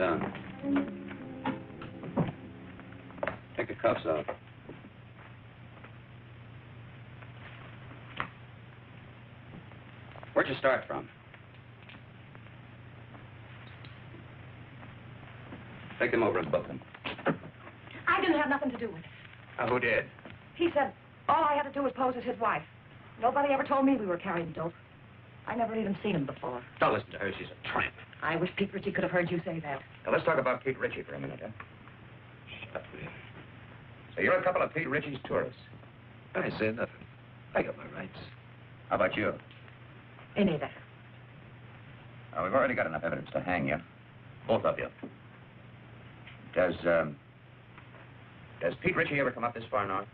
down. Take the cuffs off. Where'd you start from? Take them over and book them. I didn't have nothing to do with it. Who did? He said all I had to do was pose as his wife. Nobody ever told me we were carrying dope. I never even seen him before. Don't listen to her. She's a tramp. I wish Pete Ritchie could have heard you say that. Now, let's talk about Pete Ritchie for a minute, huh? Shut me. So you're a couple of Pete Ritchie's tourists. I said nothing. I got my rights. How about you? Me neither. Well, we've already got enough evidence to hang you. Both of you. Does Pete Ritchie ever come up this far north?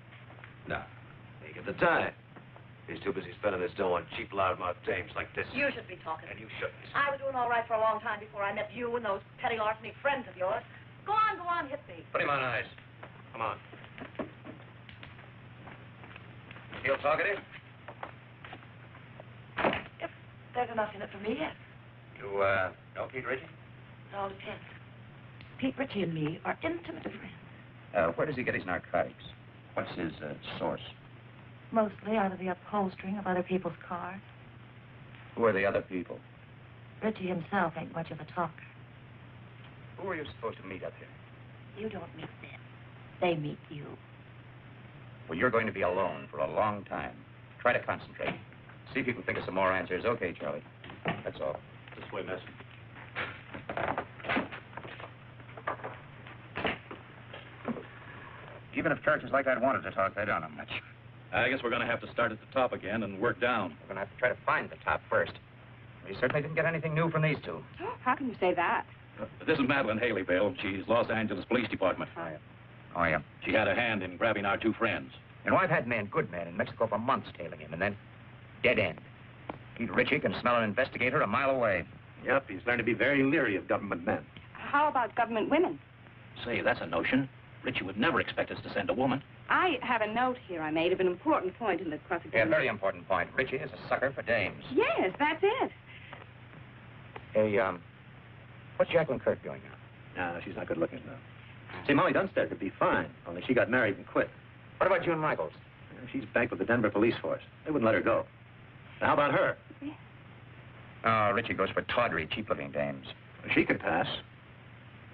No. He get the time. He's too busy spending his dough on cheap, loudmouth dames like this. You should be talking. And you shouldn't. I was doing all right for a long time before I met you and those petty larceny friends of yours. Go on, hit me. Put him on ice. Come on. Feel talkative? If there's enough in it for me, yes. You, know Pete Ritchie? It all depends. Pete Ritchie and me are intimate friends. Where does he get his narcotics? What's his, source? Mostly out of the upholstering of other people's cars. Who are the other people? Ritchie himself ain't much of a talker. Who are you supposed to meet up here? You don't meet them. They meet you. Well, you're going to be alone for a long time. Try to concentrate. See if you can think of some more answers. Okay, Charlie. That's all. This way, miss. Even if churches like that wanted to talk, they don't know much. I guess we're going to have to start at the top again and work down. We're going to have to try to find the top first. We certainly didn't get anything new from these two. How can you say that? This is Madeline Haleyville. She's Los Angeles Police Department. Oh, yeah. She had a hand in grabbing our two friends. You know, I've had good men in Mexico for months tailing him, and then dead end. Pete Ritchie can smell an investigator a mile away. Yep, he's learned to be very leery of government men. How about government women? Say, that's a notion. Ritchie would never expect us to send a woman. I have a note here I made of an important point in the cross-examination. Yeah, very important point. Ritchie is a sucker for dames. Yes, that's it. Hey, what's Jacqueline Kirk doing now? No, she's not good looking enough. See, Molly Dunstead could be fine, only she got married and quit. What about June Michaels? She's banked with the Denver police force. They wouldn't let her go. Now, how about her? Yeah. Oh, Ritchie goes for tawdry, cheap-looking dames. She could pass.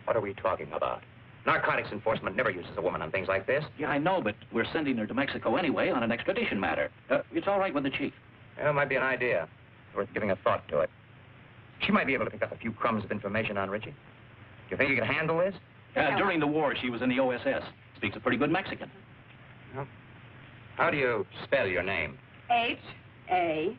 What are we talking about? Narcotics enforcement never uses a woman on things like this. Yeah, I know, but we're sending her to Mexico anyway on an extradition matter. It's all right with the chief. Yeah, it might be an idea. Worth giving a thought to it. She might be able to pick up a few crumbs of information on Ritchie. Do you think he can handle this? During the war, she was in the OSS. Speaks a pretty good Mexican. Well, how do you spell your name? Haley.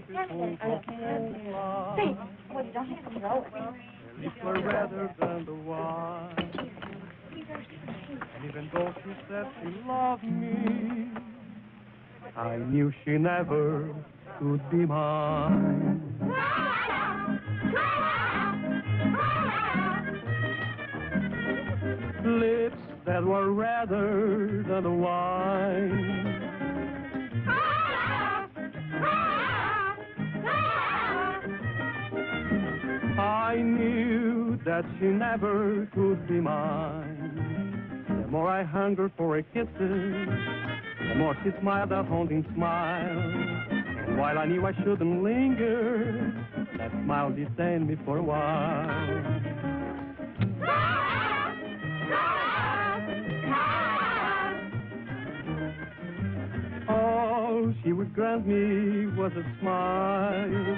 Say, well, you don't have to throw it. Lips were redder than the wine. And even though she said she loved me, I knew she never could be mine. Lips that were redder than the wine. I knew that she never could be mine. The more I hungered for her kisses, the more she smiled that haunting smile. And while I knew I shouldn't linger, that smile detained me for a while. All she would grant me was a smile.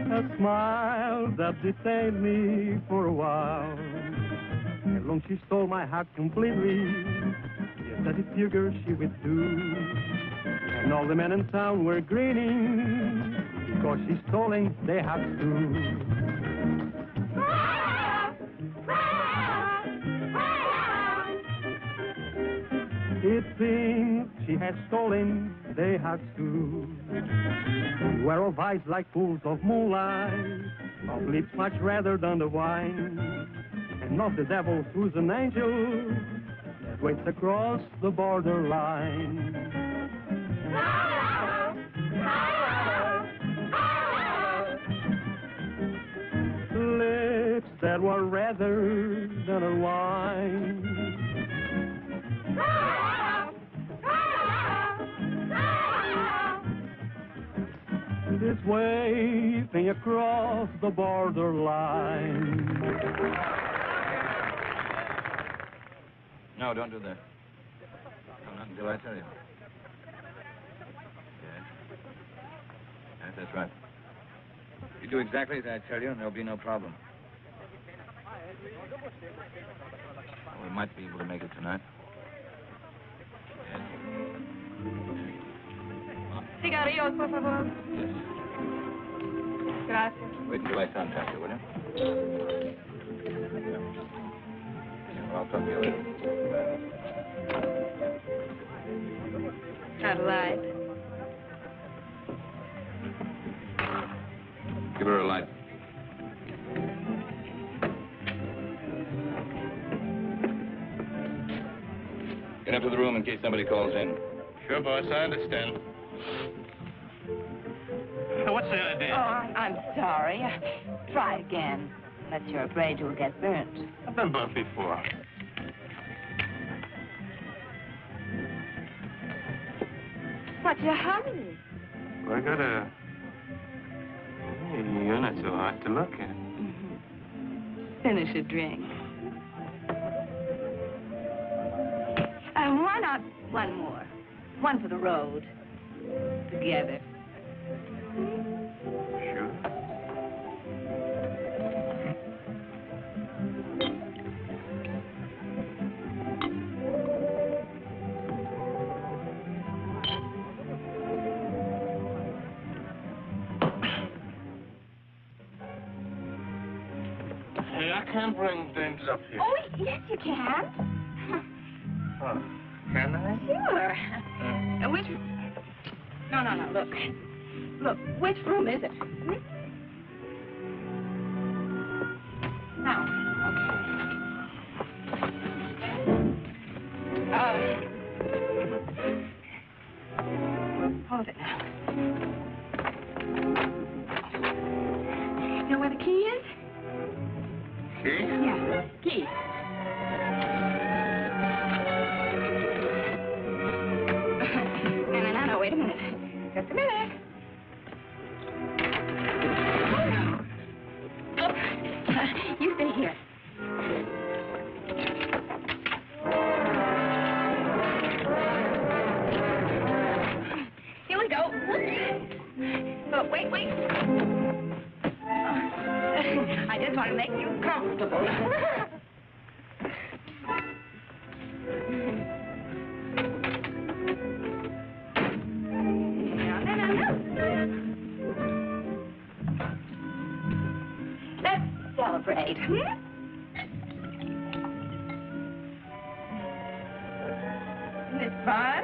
A smile that detained me for a while. As long she stole my heart completely, yes, that is figure she would do. And all the men in town were grinning, because she's stolen their hearts too. It seems she has stolen their hearts too. We were of eyes like pools of moonlight, of lips much redder than the wine, and of the devil who's an angel that waits across the borderline. Lips that were redder than a wine. This waving across the borderline. No, don't do that. No, not until I tell you. Yes. Yes, that's right. You do exactly as I tell you, and there'll be no problem. Well, we might be able to make it tonight. Yes. Cigarillos, por favor. Yes. Gracias. Wait until I contact you, will you? Yeah, I'll talk to you later. Not alive. Give her a light. Get up to the room in case somebody calls in. Sure, boss, I understand. What's the idea? Oh, I'm sorry. Try again, unless you're afraid you'll get burnt. I've been burnt before. What's your hurry? Well, I got a... Hey, you're not so hard to look at. Finish a drink. And why not one more? One for the road. Together. Sure. Hey, I can't bring things up here. Oh, yes, you can. Oh, can I? Sure. Which... No, look. Look, which room is it? Now. Hold it now. You know where the key is? Key? Yeah, key. No, wait a minute. Just a minute. Oh, you stay here. Here we go. Oh, wait. I just want to make you comfortable. Isn't it fun?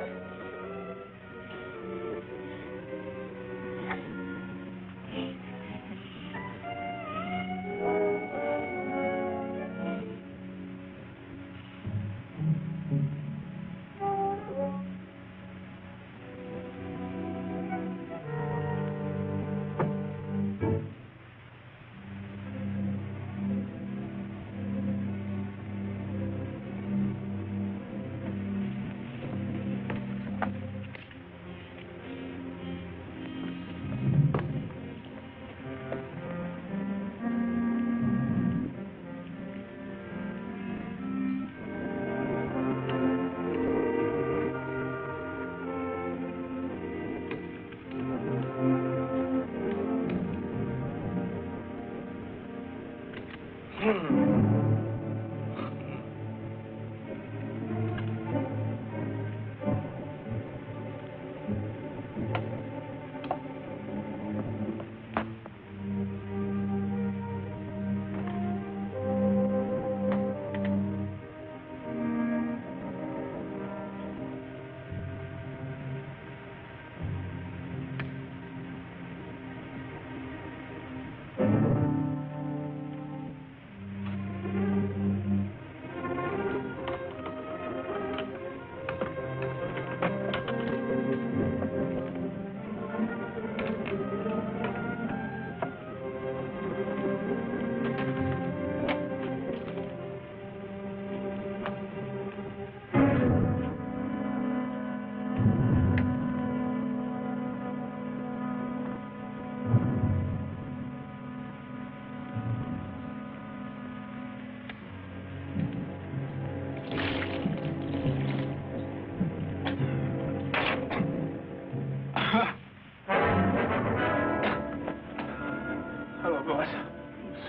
Hello, boss.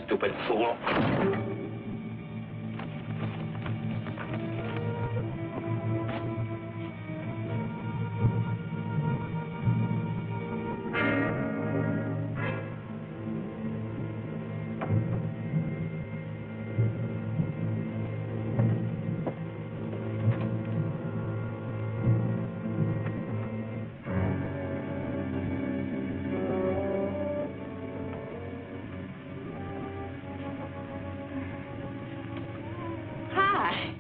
Stupid fool. Hi.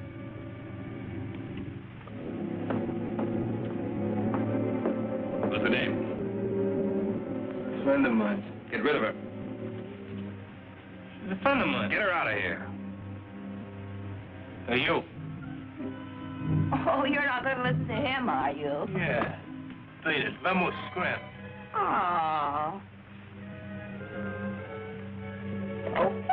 What's her name? Friend of mine. Get rid of her. A friend of mine. Get her out of here. Hey, you. Oh, you're not going to listen to him, are you? Yeah. Beat it. Vamos, scram. Oh. Okay.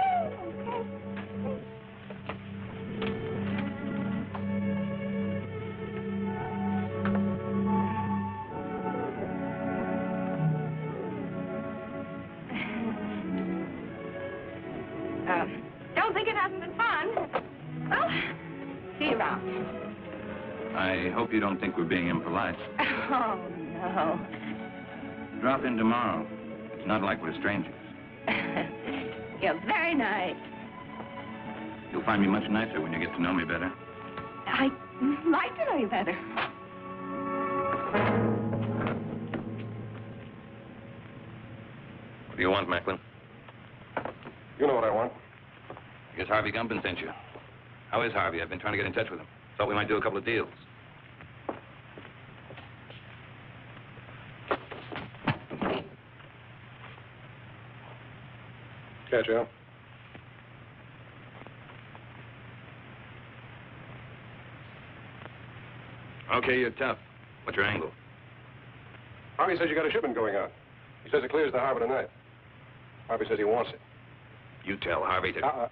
Don't think it hasn't been fun. Well, see you around. I hope you don't think we're being impolite. Oh, no. Drop in tomorrow. It's not like we're strangers. You're very nice. You'll find me much nicer when you get to know me better. I'd like to know you better. What do you want, Macklin? You know what I want. I guess Harvey Gumpin sent you. How is Harvey? I've been trying to get in touch with him. Thought we might do a couple of deals. Catch you. Okay, you're tough. What's your angle? Harvey says you got a shipment going out. He says it clears the harbor tonight. Harvey says he wants it. You tell Harvey to...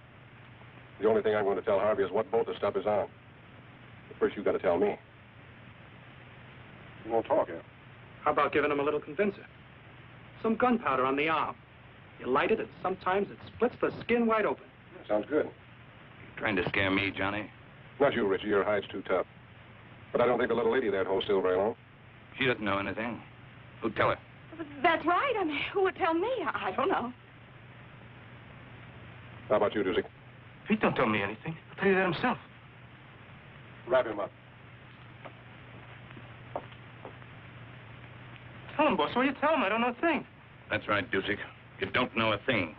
The only thing I'm going to tell Harvey is what boat the stuff is on. But first, you got to tell me. You won't talk, Al. How about giving him a little convincer? Some gunpowder on the arm. You light it, and sometimes it splits the skin wide open. Sounds good. Trying to scare me, Johnny? Not you, Richie. Your hide's too tough. But I don't think the little lady there'd hold still very long. She doesn't know anything. Who'd tell her? That's right. I mean, who would tell me? I don't know. How about you, Doozy? Pete don't tell me anything. He'll tell you that himself. Wrap him up. Tell him, boss. What do you tell him? I don't know a thing. That's right, Dusick. You don't know a thing.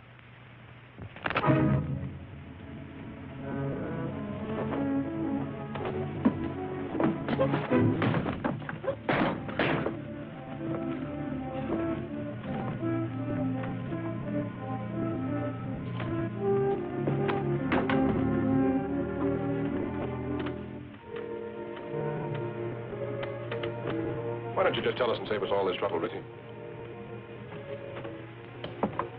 Why don't you just tell us and save us all this trouble, Richie?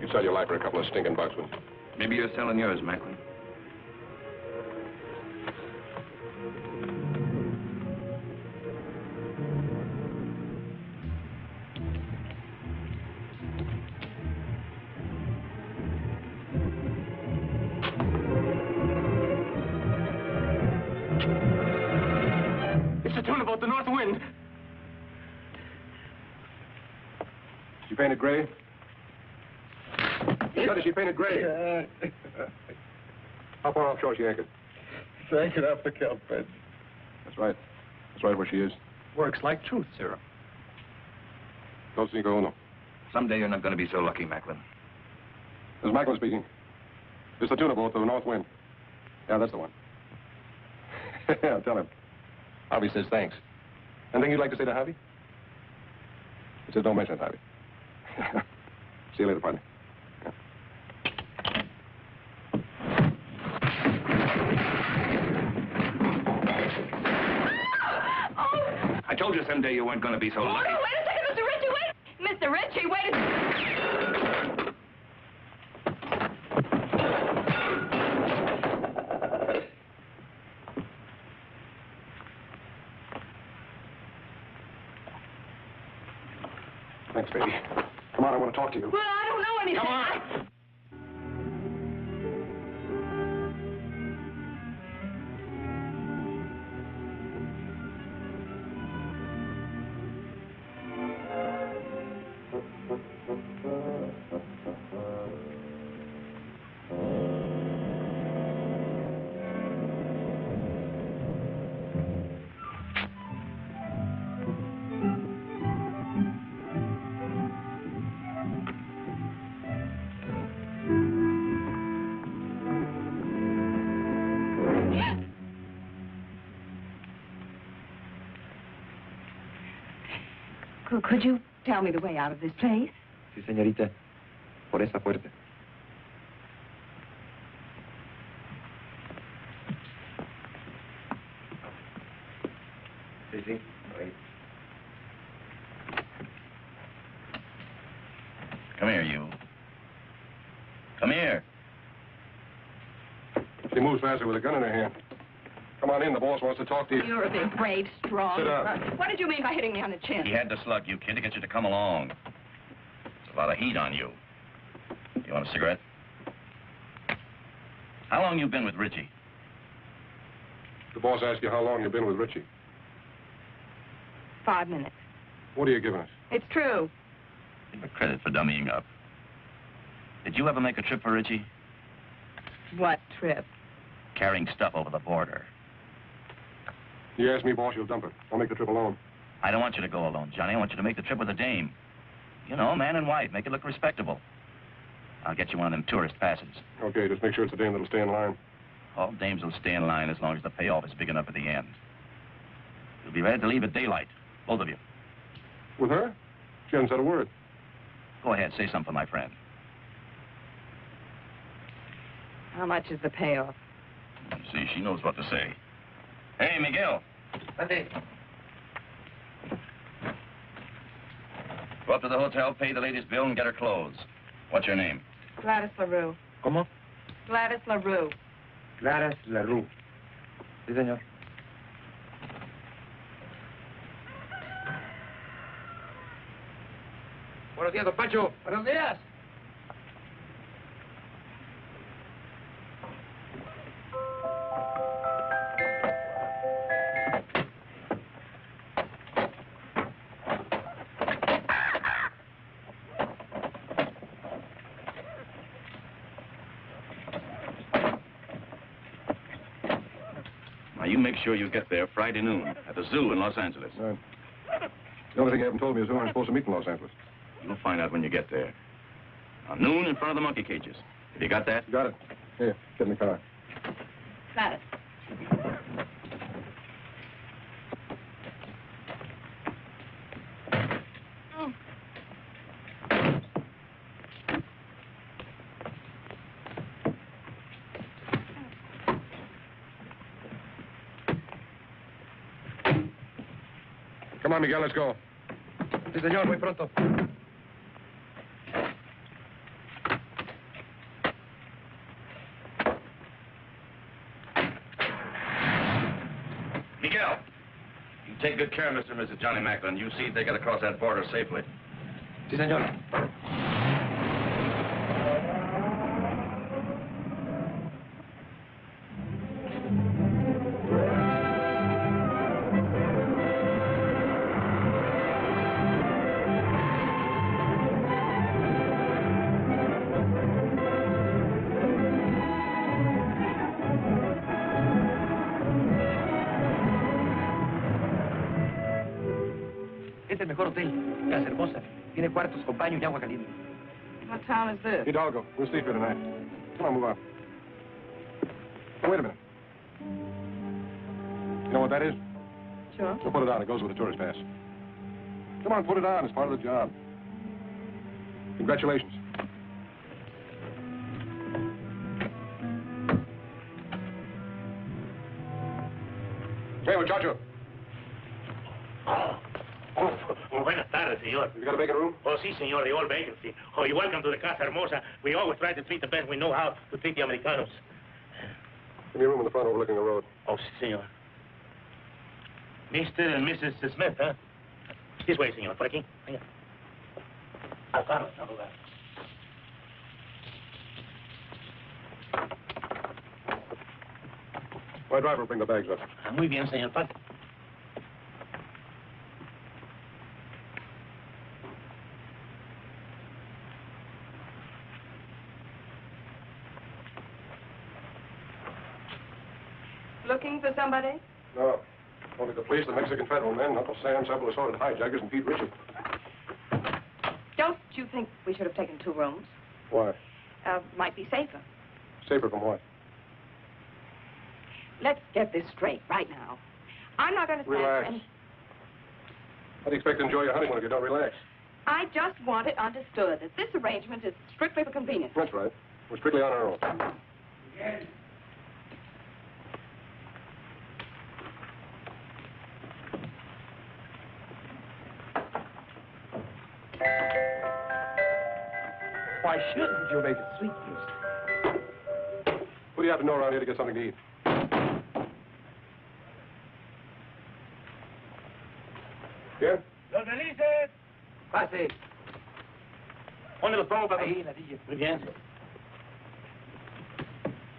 You sell your life for a couple of stinking bucks, wouldn't you? Maybe you're selling yours, Macklin. It's the tune about the north wind. She painted gray? How did she paint it gray? How far offshore is she anchored? She's anchored off the kelp bed. That's right. That's right where she is. Works like truth serum. Dos cinco uno. Someday you're not going to be so lucky, Macklin. This is Macklin speaking. This is the tuna boat, the North Wind. Yeah, that's the one. Yeah, tell him. Javi says thanks. Anything you'd like to say to Javi? He says don't mention it, Javi. See you later, partner. I told you someday you weren't going to be so lucky. Oh, wait a second, Mr. Ritchie, wait! Mr. Ritchie, wait a second. Thanks, baby. Come on, I want to talk to you. Well, I don't know anything. Come on. Could you tell me the way out of this place? Sí, señorita. Por esa puerta. Sí, sí. Ahí. Come here, you. Come here. She moves faster with a gun in her hand. Come on in, the boss wants to talk to you. You're a big, brave, strong... Sit down. What did you mean by hitting me on the chin? He had to slug you, kid, to get you to come along. There's a lot of heat on you. You want a cigarette? How long you been with Richie? The boss asked you how long you've been with Richie. 5 minutes. What are you giving us? It's true. Give her credit for dummying up. Did you ever make a trip for Richie? What trip? Carrying stuff over the border. You ask me, boss, you'll dump it. I'll make the trip alone. I don't want you to go alone, Johnny. I want you to make the trip with a dame. You know, man and wife. Make it look respectable. I'll get you one of them tourist passes. Okay, just make sure it's a dame that'll stay in line. All dames will stay in line as long as the payoff is big enough at the end. You'll be ready to leave at daylight, both of you. With her? She hasn't said a word. Go ahead, say something for my friend. How much is the payoff? See, she knows what to say. Hey, Miguel. Go up to the hotel, pay the lady's bill, and get her clothes. What's your name? Gladys LaRue. ¿Cómo? Gladys LaRue. Gladys LaRue. Sí, señor. Buenos días, don Pancho. Buenos días. make sure you get there Friday noon at the zoo in Los Angeles. Right. The only thing you haven't told me is who I'm supposed to meet in Los Angeles. You'll find out when you get there. Now, noon in front of the monkey cages. Have you got that? Got it. Here, get in the car. Gladys. Come on, Miguel, let's go. Sí, señor, muy pronto. Miguel, you take good care of Mr. and Mrs. Johnny Macklin. You see if they get across that border safely. Sí, señor. Este es el mejor hotel. Casa hermosa. Tiene cuartos con baño y agua caliente. What town is this? Hidalgo. We'll sleep here tonight. Come on, move on. Oh, wait a minute. You know what that is? Sure. We'll put it on. It goes with the tourist pass. Come on, put it on. It's part of the job. Congratulations. Hey, muchacho. Oh, buenas tardes, señor. You got a vacant room? Oh, sí, señor, the old vacancy. Oh, you're welcome to the Casa Hermosa. We always try to treat the best we know how to treat the Americanos. Give me a room in the front overlooking the road. Oh, sí, señor. Mr. and Mrs. Smith, huh? This way, señor. Por aquí. Venga. Al carro, al lugar. My driver will bring the bags up. Ah, muy bien, señor. Pase. Looking for somebody? No. Only the police, the Mexican federal men, Uncle Sam, several assorted hijackers, and Pete Richard. Don't you think we should have taken 2 rooms? Why? Might be safer. Safer from what? Let's get this straight right now. I'm not going to stand Relax. for any... How do you expect to enjoy your honeymoon if you don't relax? I just want it understood that this arrangement is strictly for convenience. That's right. We're strictly on our own. Why shouldn't you make it sweet, mister? What do you have to know around here to get something to eat? ¿Quién? Los felices. Pase. ¿Dónde los pongo, papá? Ahí, en la silla. Muy bien.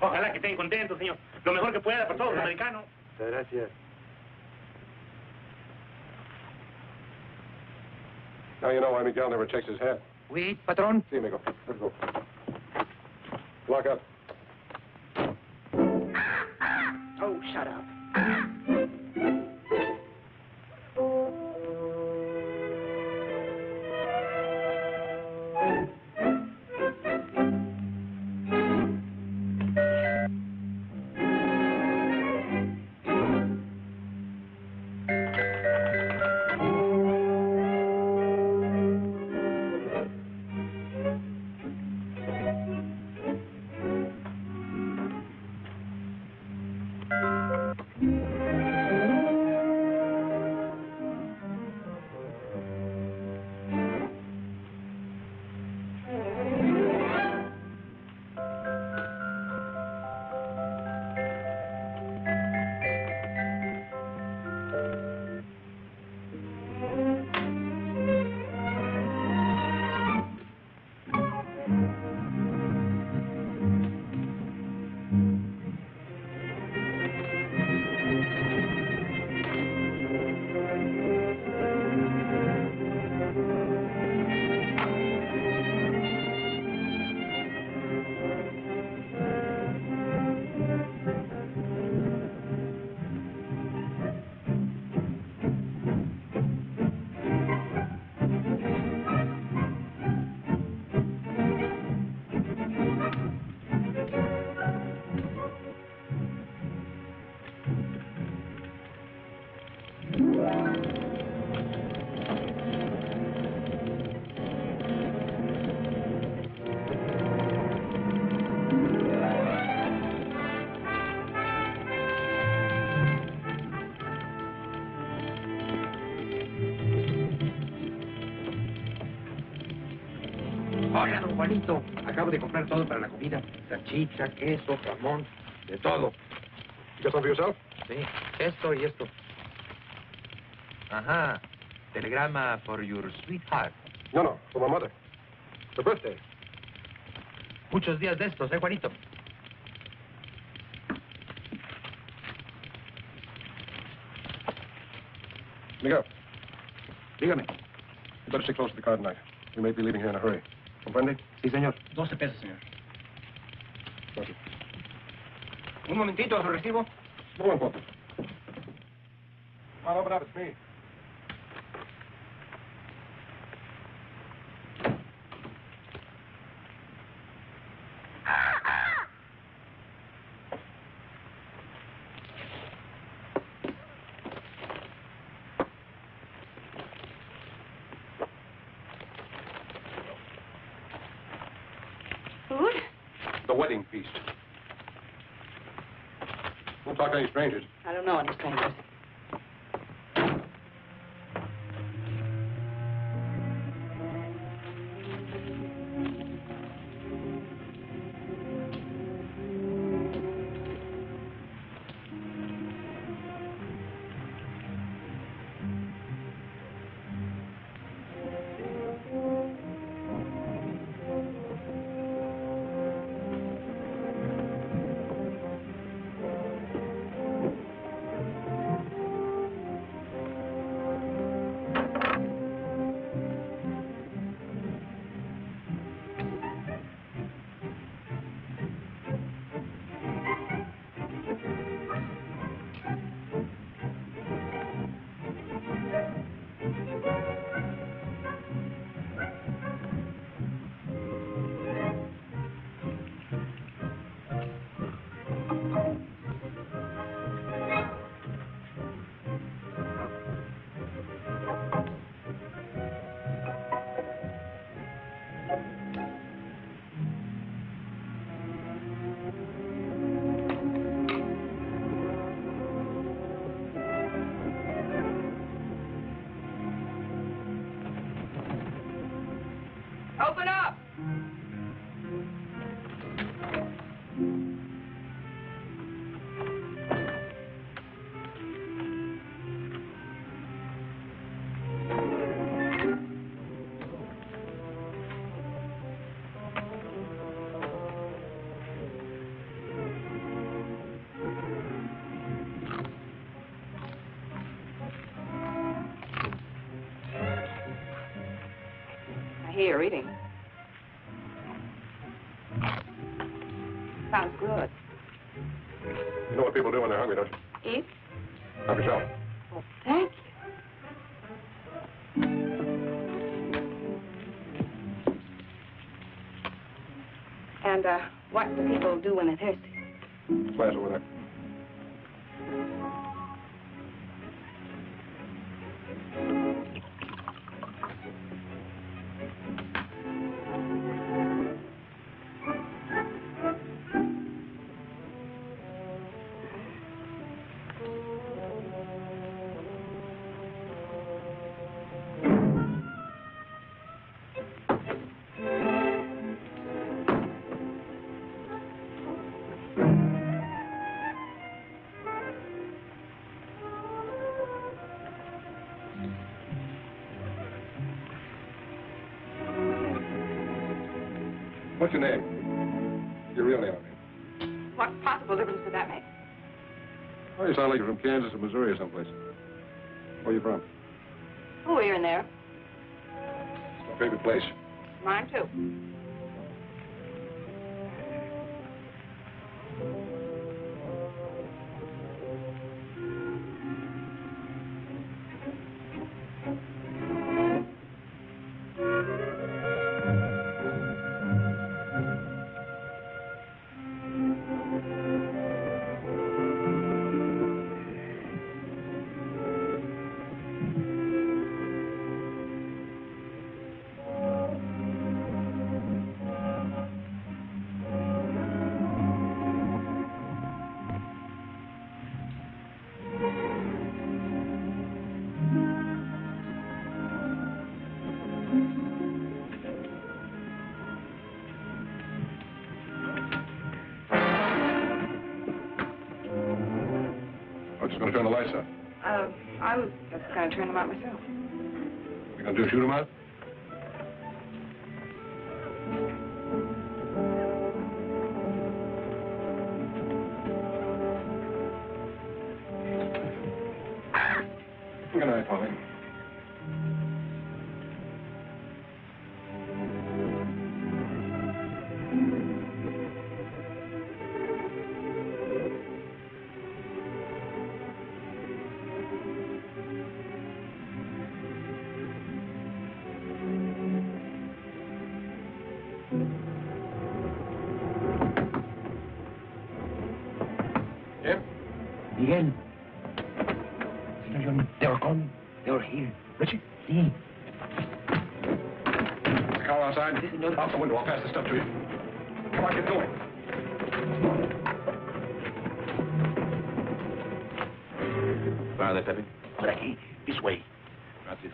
Ojalá que estén contentos, señor. Lo mejor que pueda para todos los americanos. Muchas gracias. Now you know why Miguel never checks his hat. Oui, patron. See, amigo. Let's go. Lock up. Oh, shut up. Oiga, don Juanito, acabo de comprar todo para la comida. Salchicha, queso, jamón, de todo. You got some for yourself? Sí, esto y esto. Ajá. Telegrama for your sweetheart. No, for my mother. It's her birthday. Muchos días de estos, Juanito? Miguel, Dígame. you better stay close to the car tonight. We may be leaving here in a hurry. ¿Comprende? Sí, señor. 12 pesos, señor. Gracias. Un momentito, ¿lo recibo? No importa. Come on, open up. It's me. Food? The wedding feast. Don't talk to any strangers. I don't know any strangers. Open up! I hear you're eating. Sounds good. You know what people do when they're hungry, don't you? Eat? Help yourself. Well, thank you. And, what do people do when they're thirsty? Glass over there. What's your name? Your real name, I mean. What possible difference could that make? Oh, you sound like you're from Kansas or Missouri or someplace. Where are you from? Oh, here and there. It's my favorite place. Mine, too. I was just going to turn them out myself. You gonna shoot him out? Good night, Polly. Miguel. Señor John, they were gone. They were here. Richard, see. The car outside? Out the window. I'll pass the stuff to you. Come on, get going. Where are they, Pepe? Por aquí. This way. Gracias.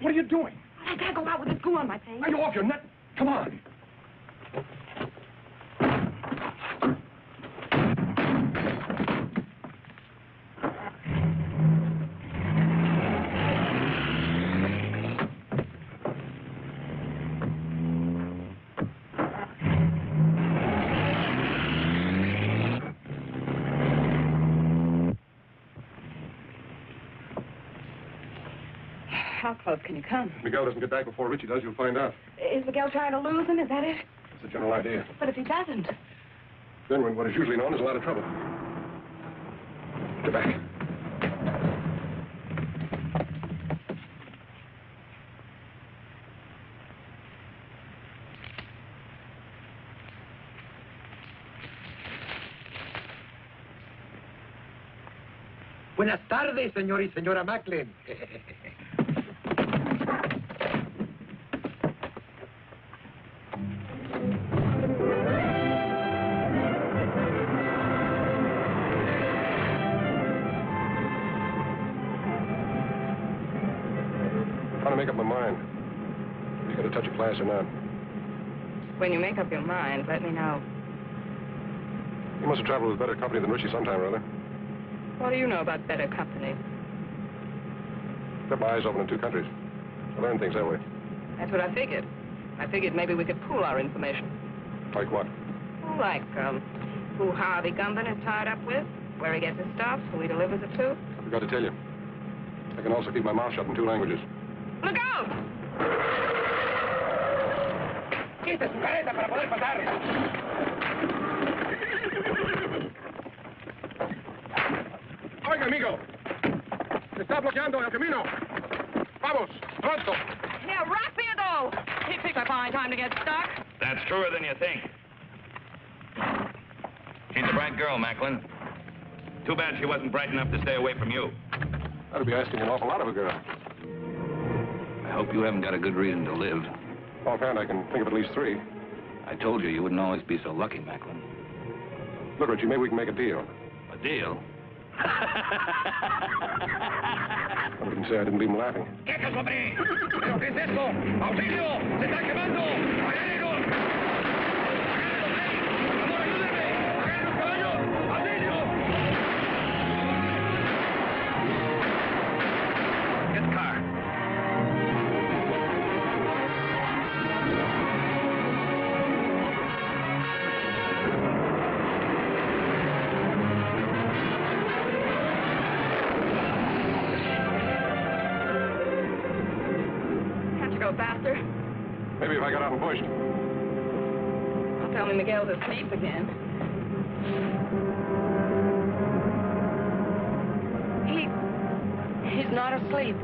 What are you doing? I can't go out with this goo on my face. Are you off your nut? Come on. How close can you come? If Miguel doesn't get back before Richie does, you'll find out. Is Miguel trying to lose him? Is that it? That's the general idea. But if he doesn't? Then we're in what is usually known as a lot of trouble. Get back. Buenas tardes, señor y señora Macklin. Trying to make up my mind. You got a touch of class or not? When you make up your mind, let me know. You must have traveled with better company than Richie sometime or other. What do you know about better company? Kept my eyes open in 2 countries. I learned things that way. That's what I figured. I figured maybe we could pool our information. Like what? Like, who Harvey Gumban is tied up with, where he gets his stuff, who he delivers it to. I forgot to tell you. I can also keep my mouth shut in 2 languages. Look out! ¡Quite su careta para poder pasar! Oiga, amigo. Se está bloqueando el camino. Vamos, pronto. Yeah, rápido! He picked a fine time to get stuck. That's truer than you think. She's a bright girl, Macklin. Too bad she wasn't bright enough to stay away from you. That'd be asking an awful lot of a girl. I hope you haven't got a good reason to live. Offhand, I can think of at least 3. I told you wouldn't always be so lucky, Macklin. Look, Richie, maybe we can make a deal. A deal? I wouldn't say I didn't leave him laughing. ¡Quietos, hombre! ¿Pero qué es esto? ¡Auxilio! ¡Se está quemando! ¡Agárrenlo! ¡Agárrenlo, hey! ¡Amor, ayúdenme! ¡Agarren los caballos! ¡Auxilio! Get the car. Faster. Maybe if I got out and pushed. Don't tell me Miguel's asleep again. He's not asleep.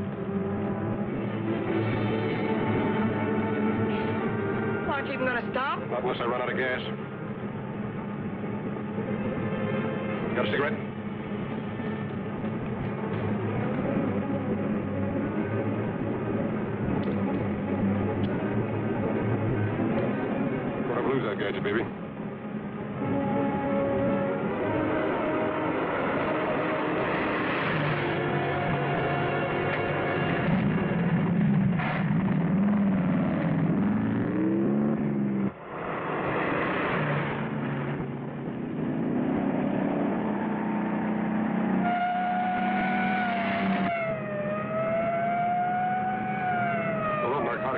Aren't you even going to stop? Not unless I run out of gas. Got a cigarette? Lose that gadget, baby.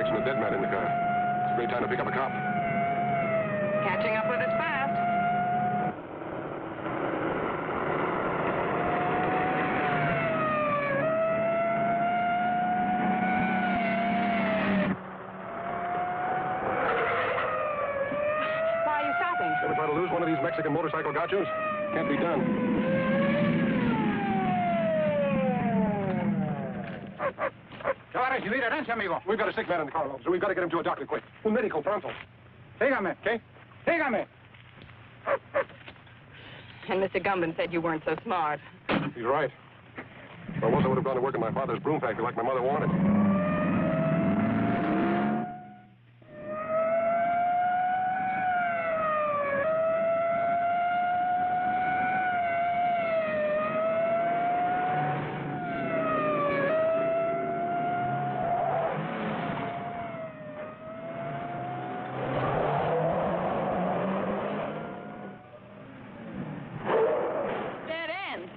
catching a dead man in the car. It's a great time to pick up a cop. Catching up with us fast. Why are you stopping? Ever try to lose one of these Mexican motorcycle gauchos? Can't be done. We've got a sick man in the car, officer. We've got to get him to a doctor quick. Un médico pronto. Sígame. Okay? Sígame. And Mr. Gumban said you weren't so smart. He's right. If I was, I would have gone to work in my father's broom factory like my mother wanted. Dead end.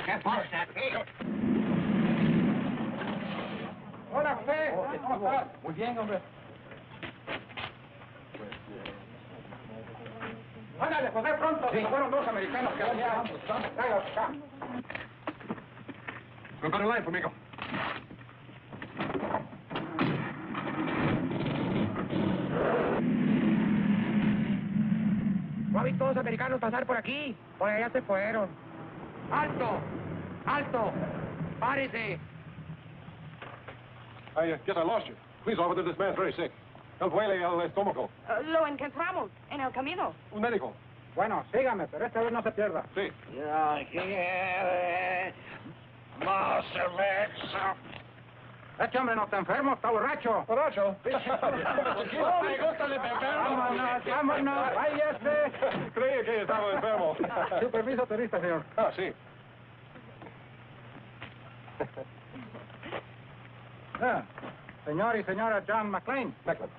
¿Qué pasa aquí? Hola, José. ¿Cómo estás? Muy bien, hombre. Ándale, José, pronto. Sí. Fueron dos americanos que venían. Tráigalos acá. We've got a line for Mico. ¿No ha visto dos americanos pasar por aquí? Por allá se fueron. ¡Alto! ¡Alto! ¡Párese! I guess I lost you. Please, officer, this man's very sick. El duele el estómago. Lo encontramos en el camino. Un médico. Bueno, sígame, pero esta vez no se pierda. Sí. Ya quiere más cerveza. Este hombre no está enfermo, está borracho. ¿Borracho? Me gusta el enfermo. Vámonos, váyase. Creí que estaba enfermo. Su permiso turista, señor. Ah, sí. Señor y señora John McLean. McLean.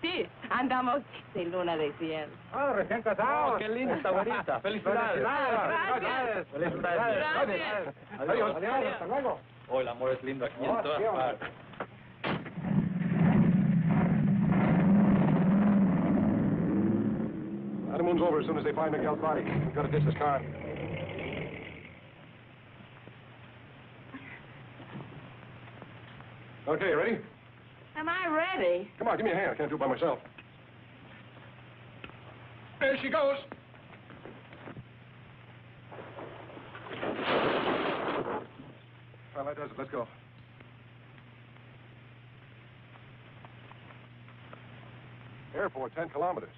Sí, andamos de luna de cielo. Ah, recién casados. qué linda esta bonita. Felicidades. Felicidades. Felicidades. Gracias. Adiós. Adiós. Hasta luego. Oh, el amor es lindo aquí en todas sí, hombre. partes. Honeymoon's over as soon as they find Miguel's body. We've got to ditch this car. Okay, ready? Am I ready? Come on, give me a hand. I can't do it by myself. There she goes. Well, that does it. Let's go. Airport, 10 kilometers.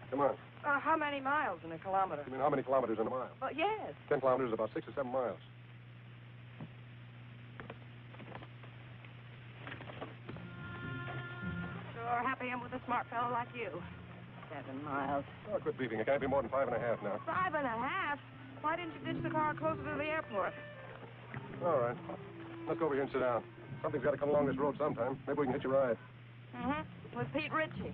Come on. How many miles in a kilometer? You mean how many kilometers in a mile? Well, yes. 10 kilometers is about 6 or 7 miles. Sure happy I'm with a smart fellow like you. 7 miles. Oh, quit beefing. It can't be more than 5.5 now. 5.5? Why didn't you ditch the car closer to the airport? All right. Let's go over here and sit down. Something's got to come along this road sometime. Maybe we can hitch a ride. Mm-hmm. With Pete Ritchie.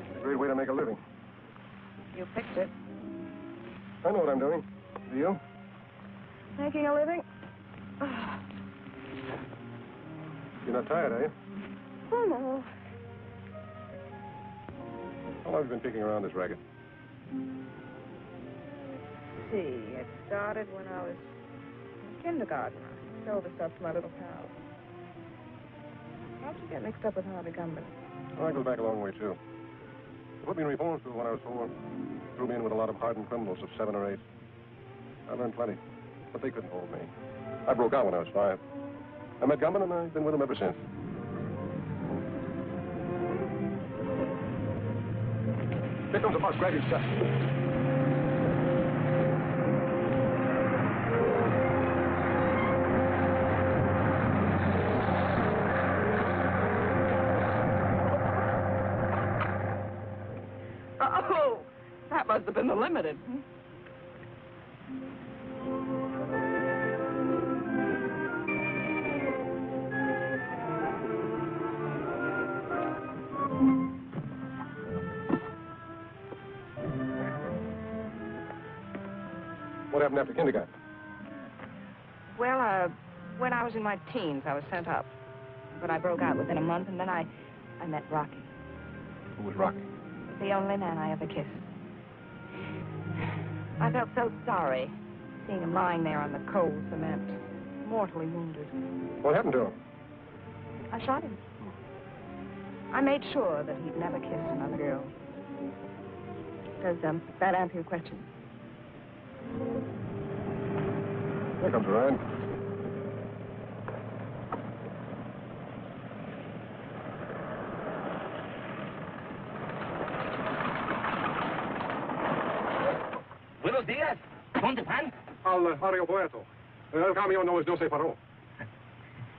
It's a great way to make a living. You picked it. I know what I'm doing. Do you? Making a living? You're not tired, are you? Oh, no. How long have you been picking around this racket? See, it started when I was in kindergarten. I sold the stuff to my little pals. How'd you get mixed up with Harvey Gumban? Oh, I go back a long way, too. They put me in reform school when I was 4. Threw me in with a lot of hardened criminals of 7 or 8. I learned plenty, but they couldn't hold me. I broke out when I was 5. I met Gumban, and I've been with him ever since. Here comes the bus. Grab your stuff. have been the limited. What happened after kindergarten? Well, when I was in my teens, I was sent up. But I broke out within a month, and then I met Rocky. Who was Rocky? The only man I ever kissed. I felt so sorry seeing him lying there on the cold cement, mortally wounded. What happened to him? I shot him. I made sure that he'd never kiss another girl. Does that answer your question? Here comes Ryan. Buenos días. ¿Dónde van? Al aeropuerto. El camión no se paró.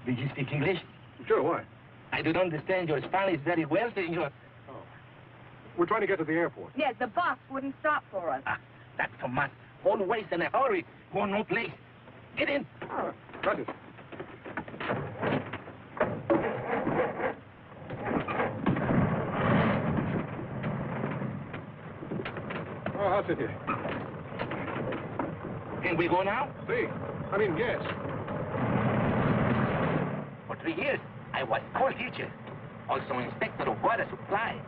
Do you speak English? Sure, why? I don't understand your Spanish very well, senor. Oh. We're trying to get to the airport. Yes, the bus wouldn't stop for us. Ah, that's so much. Always in a hurry. Go no place. Get in. Ah, gracias. Oh, I'll sit here. Can we go now? See. I mean, yes. For 3 years, I was school teacher, also inspector of water supply.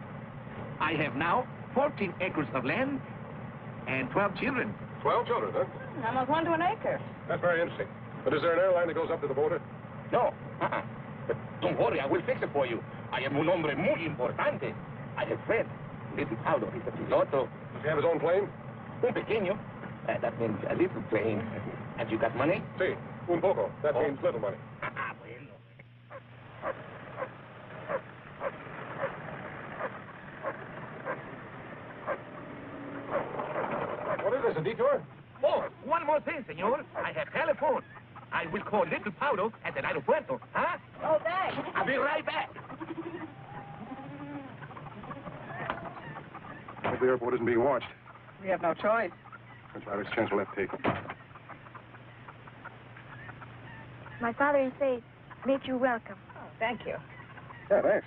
I have now 14 acres of land and 12 children. 12 children, huh? Almost one to an acre. That's very interesting. But is there an airline that goes up to the border? No, But don't worry, I will fix it for you. I am un hombre muy importante. I have friends. Little Paulo is a piloto. Does he have his own plane? Un pequeño. That means a little plane. Have you got money? Si. Un poco. That means little money. Bueno. What is this, a detour? Oh, one more thing, senor. I have telephone. I will call Little Paulo at the aeropuerto, huh? Oh, thanks. I'll be right back. I hope the airport isn't being watched. We have no choice. That's our chance we'll have to take. My father, he say, make you welcome. Oh, thank you. Yeah, thanks.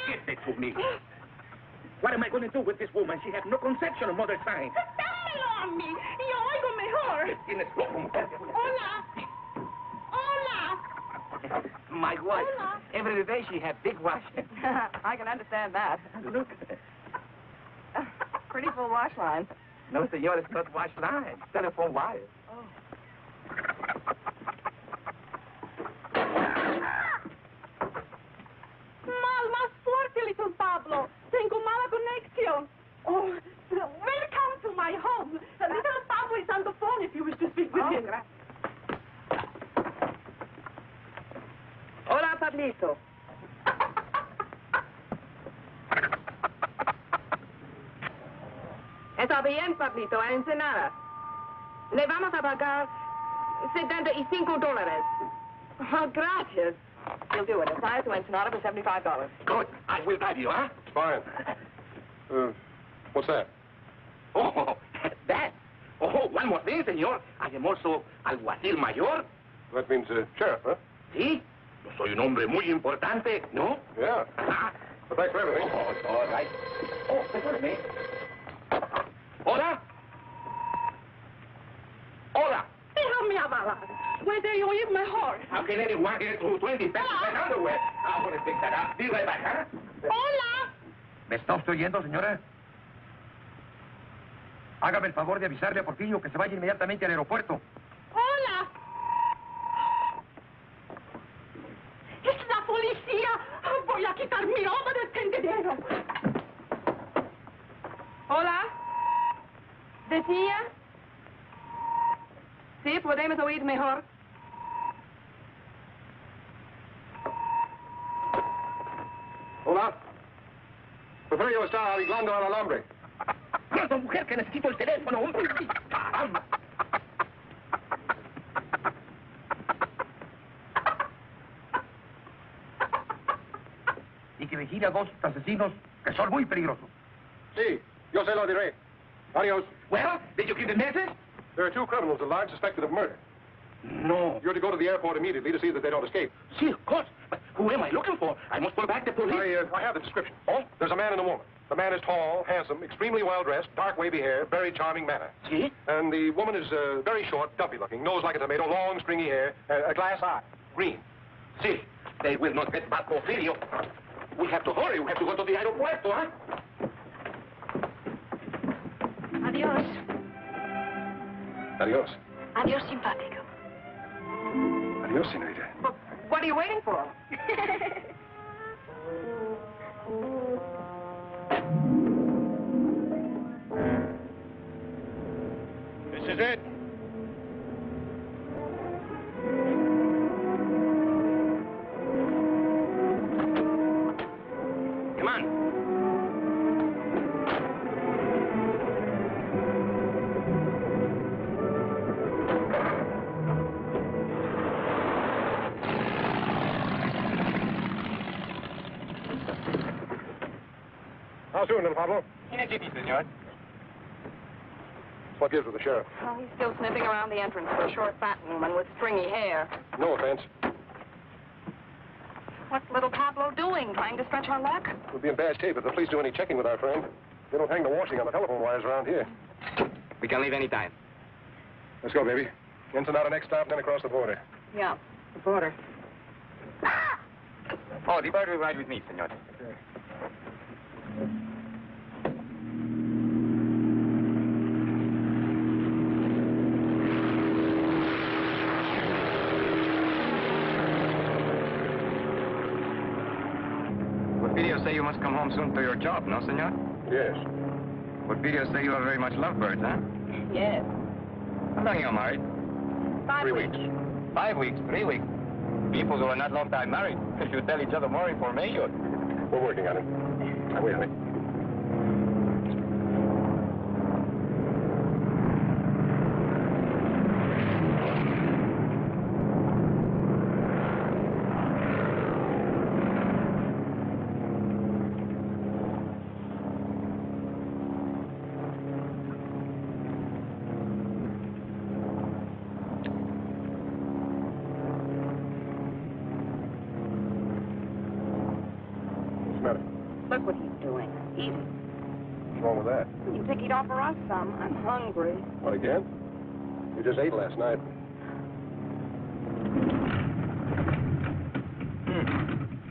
Get that to me. What am I going to do with this woman? She has no conception of mother's sign. Dámelo a mí. Yo oigo mejor. Tienes loco, mujer. Hola. Hola. My wife. Hola. Every day she has big wash. I can understand that. Look. Pretty full wash line. No, senor, it's not wash line. Telephone wire. Oh. Más fuerte, little Pablo. Tengo mala conexión. Oh, welcome to my home. Little Pablo is on the phone if you wish to speak with him. Hola, Pablito. Está bien, Pablito, a Ensenada. Le vamos a pagar $75. Oh, gracias. We'll do it. Fly to Ensenada for $75. Good. I will drive you, huh? Fine. What's that? Oh, that. Oh, one more thing, senor. I am also alguacil mayor. That means sheriff, huh? ¿Sí? Yo soy un hombre muy importante, ¿no? Yeah. But thanks for everything. Oh, it's all right. Oh, perdóname. Hola. Hola. Déjame hablar. Puede oír mejor. How can anyone get through 20 pesos in underwear? I want to pick that up. Be right back, huh? Hola. ¿Me está usted oyendo, señora? Hágame el favor de avisarle a Portillo que se vaya inmediatamente al aeropuerto. Hola. Es la policía. Voy a quitar mi ropa del tendedero. Hola. ¿Decía? Sí, podemos oír mejor. Hola. Porfirio está arreglando el alambre. ¡Esa mujer que necesito el teléfono! perseguir a dos asesinos que son muy peligrosos. Sí, yo se lo diré. Adios. Well, did you give the message? There are two criminals at large suspected of murder. No. You're to go to the airport immediately to see that they don't escape. See, of course. But who am I looking for? I must pull back the police. I have the description. Oh? There's a man and a woman. The man is tall, handsome, extremely well-dressed, dark wavy hair, very charming manner. See? And the woman is very short, dumpy-looking, nose like a tomato, long, stringy hair, a glass eye, green. See, they will not get back Porfirio. We have to hurry. We have to go to the aeropuerto, huh? Adios. Adios. Adios, simpático. Adios, senorita. But what are you waiting for? This is it. Come on. How soon, little Pablo? In a jiffy, senor. What gives with the sheriff? Oh, he's still sniffing around the entrance for a short, fat woman with stringy hair. No offense. What's little Pablo doing? Trying to stretch our luck? We'll be in bad shape if the police do any checking with our friend. They don't hang the washing on the telephone wires around here. We can leave any time. Let's go, baby. Ensenada next stop, then across the border. Yeah, the border. Oh, the bird will ride with me, senor. Porfirio say you must come home soon to your job, no, senor? Yes. Porfirio say you are very much lovebirds, huh? Yes. How long you married? 5 weeks. 5 weeks, 3 weeks. People who are not long time married should tell each other more information. We're working on it. Now, wait, honey. Look what he's doing. Eating. What's wrong with that? You think he'd offer us some? I'm hungry. What, again? You just ate last night.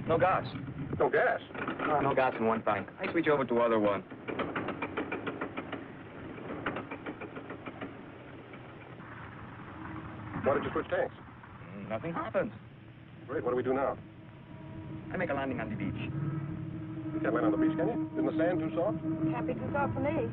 No gas. No gas? Oh, no gas in one tank. I switch over to other one. Why did you switch tanks? Nothing happens. Great, what do we do now? I make a landing on the beach. You can't land on the beach, can you? Isn't the sand too soft? Can't be too soft for me.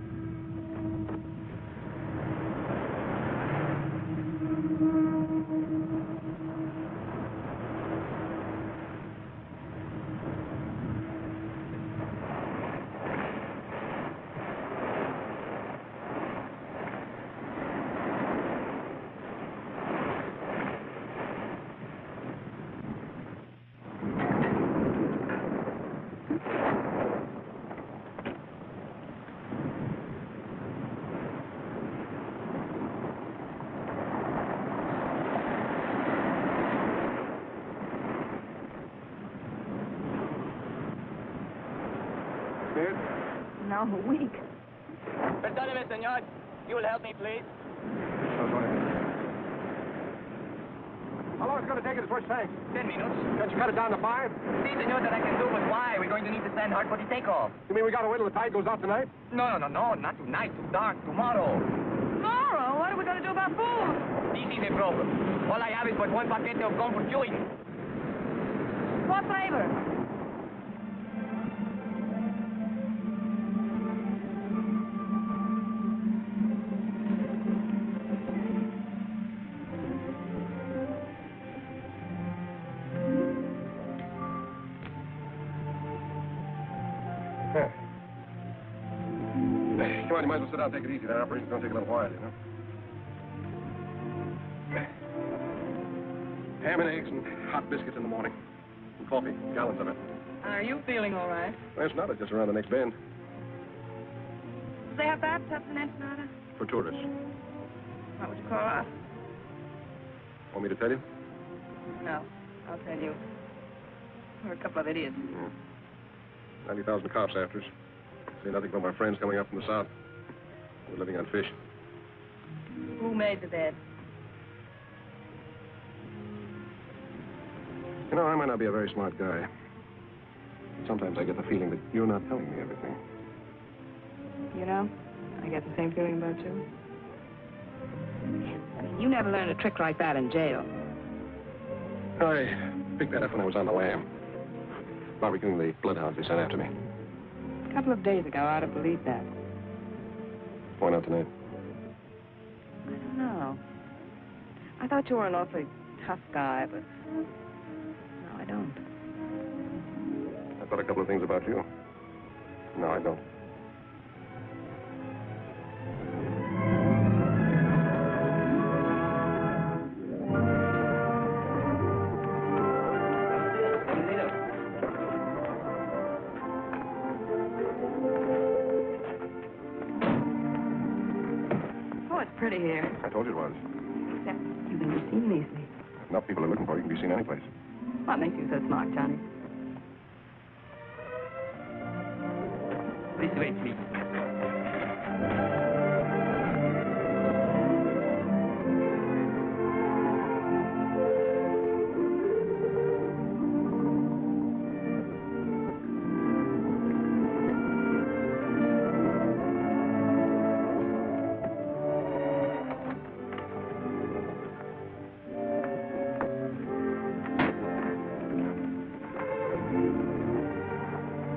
Now I'm weak. Perdóneme, senor. You will help me, please. How long is it going to take you to switch tanks? 10 minutes. Can't you cut it down to 5? See, senor, that I can do, but why? We're going to need to stand hard for the takeoff. You mean we got to wait till the tide goes out tonight? No, not tonight. Too dark. Tomorrow. Tomorrow? What are we going to do about food? This is the problem. All I have is but one paquete of gum for chewing. What flavor? Come on, you might as well sit down and take it easy. That operation's going to take a little while, you know. Ham and eggs and hot biscuits in the morning. And coffee, gallons of it. Are you feeling all right? Well, it's not. It's just around the next bend. Do they have bathtubs in Ensenada? For tourists. What would you call us? Want me to tell you? No, I'll tell you. We're a couple of idiots. 90,000 cops after us. See nothing but my friends coming up from the south. We're living on fish. Who made the bed? You know, I might not be a very smart guy. But sometimes I get the feeling that you're not telling me everything. You know, I get the same feeling about you. I mean, you never learned a trick like that in jail. I picked that up when I was on the lam. Barbecuing the bloodhounds they sent after me. A couple of days ago, I'd have believed that. Why not tonight? I don't know. I thought you were an awfully tough guy, but no, I don't. I thought a couple of things about you. No, I don't. Oh, it's pretty here. I told you it was. Except you've never seen easily. If enough people are looking for you, you can be seen any place. What makes you so smart, Johnny? This way, please.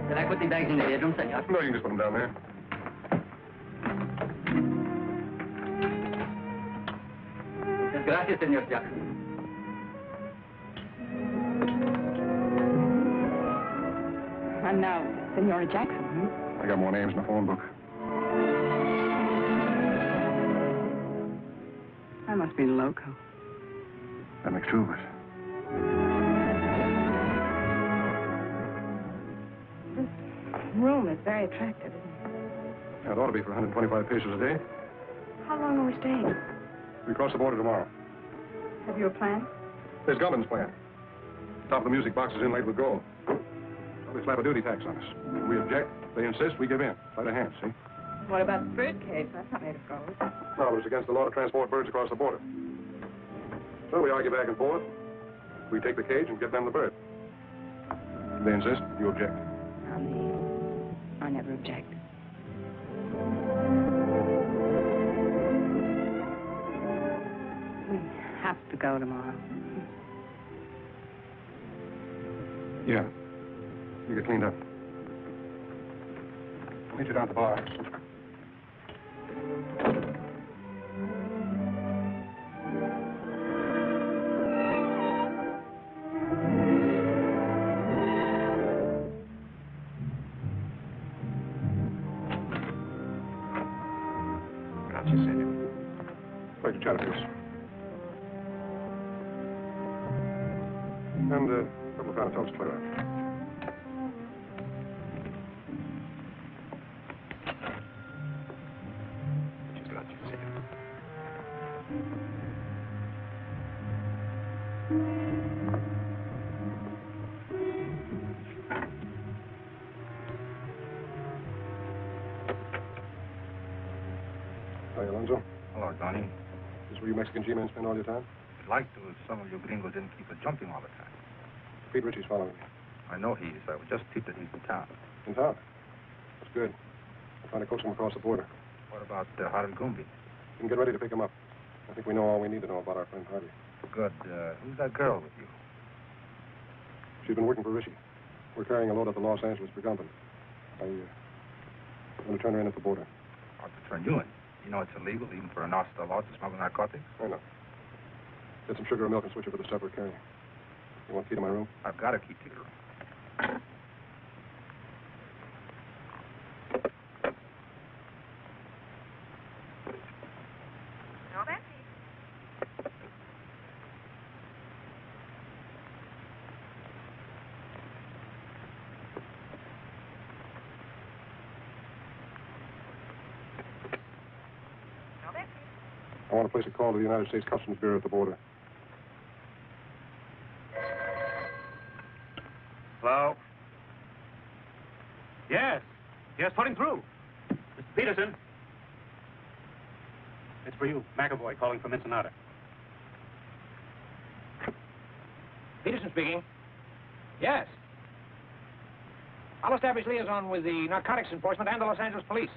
Can I put the bags in the bedroom, senor? No, you can just put them down there. Gracias, senor Jackson. I'm now Senora Jackson, hmm? I got more names in the phone book. I must be loco. That makes two of us. This room is very attractive, isn't it? Yeah, it ought to be for 125 pesos a day. How long are we staying? We cross the border tomorrow. Have you a plan? There's Gubben's plan. Top of the music box is inlaid with gold. So they slap a duty tax on us. We object. They insist. We give in. By the hand, see? What about the bird cage? That's not made of gold. No, but it's against the law to transport birds across the border. So we argue back and forth. We take the cage and give them the bird. They insist. You object. Now, me, I never object. We have to go tomorrow. Yeah. You get cleaned up. I'll meet you down at the bar. Gracias, senor. Like to chat a bit. And a couple of panatones to clear out. Muchas gracias, senor. Hi, Alonzo. Hello, Johnny. Is this where you Mexican G-men spend all your time? I'd like to if some of you gringos didn't keep it jumping all the time. Pete Ritchie's following me. I know he is. I was just tipped that he's in town. In town? That's good. I'm trying to coax him across the border. What about Harvey Gumby? You can get ready to pick him up. I think we know all we need to know about our friend Harvey. Good. Who's that girl with you? She's been working for Ritchie. We're carrying a load up to Los Angeles for Gumpin. I'm going to turn her in at the border. Ought to turn you in. You know it's illegal, even for a Nostra law, to smuggle narcotics? I know. Get some sugar and milk and switch her for the stuff we're carrying. You want a key to my room? I've got a key to your room. I want to place a call to the United States Customs Bureau at the border. Hello? Yes. Yes, put him through. Mr. Peterson. It's for you, McAvoy, calling from Ensenada. Peterson speaking. Yes. I'll establish liaison with the Narcotics Enforcement and the Los Angeles Police.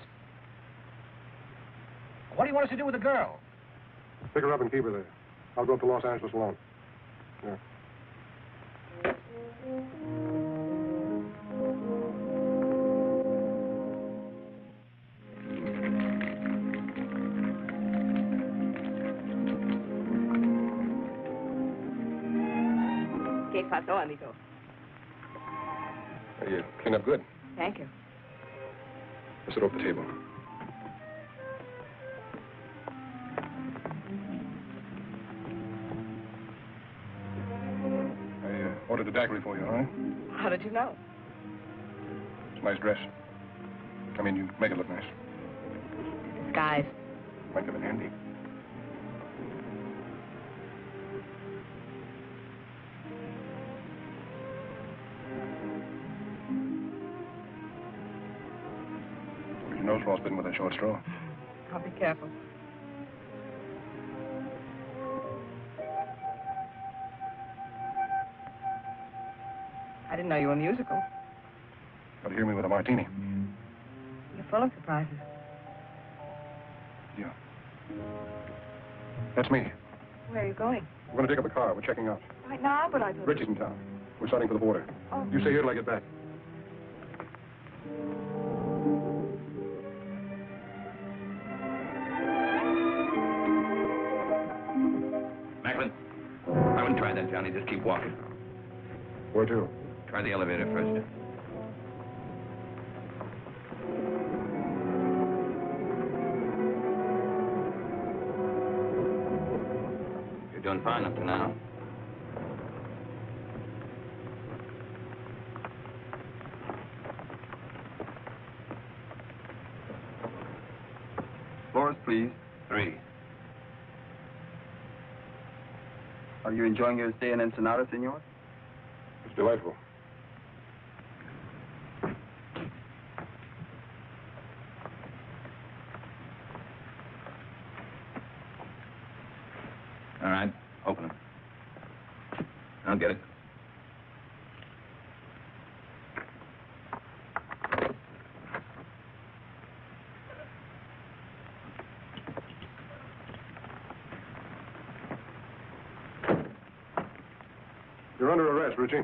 What do you want us to do with the girl? Pick her up and keep her there. I'll go up to Los Angeles alone. Yeah. ¿Qué pasó, amigo? You clean up good. Thank you. Let's sit over the table. I ordered the daiquiri for you, all right? How did you know? It's a nice dress. I mean, you make it look nice. Disguise. Might come in handy. Your nose frostbitten with a short straw. I'll be careful. I didn't know you were musical. Got to hear me with a martini. You're full of surprises. Yeah. That's me. Where are you going? We're going to take up a car. We're checking out. Right now, but I thought... Richie's in town. We're starting for the border. Oh. You stay here till I get back. Macklin, I wouldn't try that, Johnny. Just keep walking. Where to? Try the elevator first. You're doing fine up to now. Floors, please. 3. Are you enjoying your stay in Ensenada, senor? It's delightful. All right, open it. I'll get it. You're under arrest, Richie.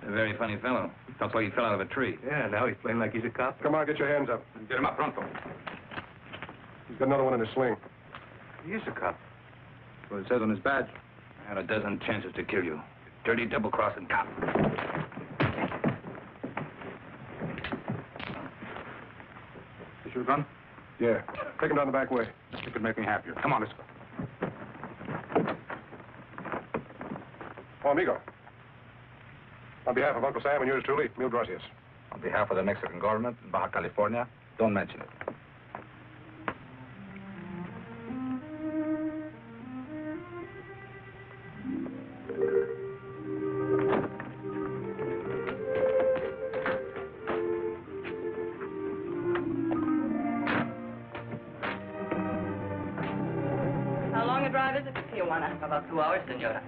A very funny fellow. Talks like he fell out of a tree. Yeah, now he's playing like he's a cop. Come on, get your hands up. Get him up pronto. He's got another one in his sling. He is a cop. That's what it says on his badge. I had a dozen chances to kill you. Dirty double-crossing cop. Is your gun? Yeah. Take him down the back way. You could make me happier. Come on, let's go. Oh, amigo. On behalf of Uncle Sam and yours truly, mil gracias. On behalf of the Mexican government in Baja California, don't mention it. How long a drive is it to Tijuana? About 2 hours, senora.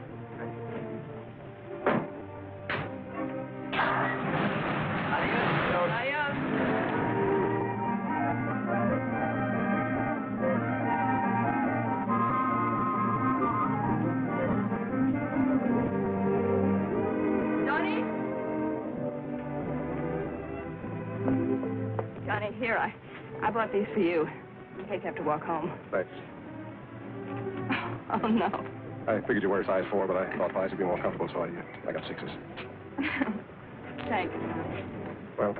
Adios. Johnny? Johnny, here, I bought these for you, in case you have to walk home. Thanks. Oh, no. I figured you wear a size 4, but I thought 5s would be more comfortable, so I got 6s. Thanks. Well,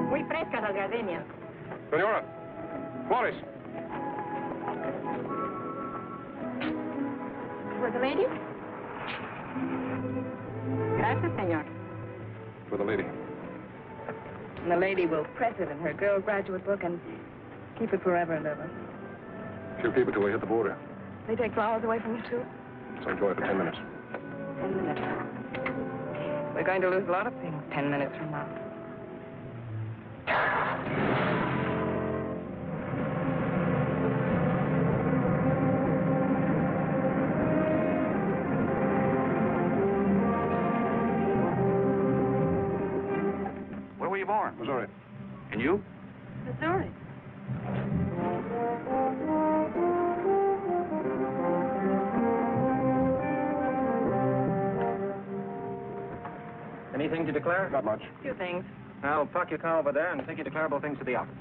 Muy frescas las gardenias. Senora, Flores. For the lady? Gracias, senor. For the lady. And the lady will press it in her girl graduate book and keep it forever and ever. She'll keep it till we hit the border. They take flowers away from you, too? So enjoy it for 10 minutes. 10 minutes. We're going to lose a lot of things 10 minutes from now. Where were you born? Missouri. And you? Missouri. Anything to declare? Not much. Two things. I'll park your car over there and take your declarable things to the office.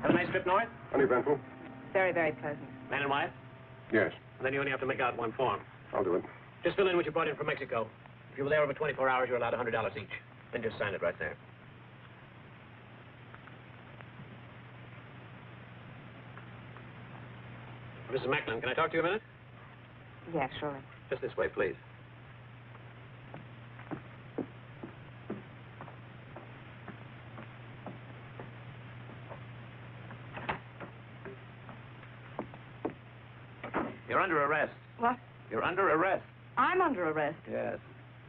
Have a nice trip north? Uneventful? Very, very pleasant. Man and wife? Yes. And then you only have to make out one form. I'll do it. Just fill in what you brought in from Mexico. If you were there over 24 hours, you're allowed $100 each. Then just sign it right there. Mrs. Macklin, can I talk to you a minute? Yeah, surely. Just this way, please. You're under arrest. What? You're under arrest. I'm under arrest. Yes.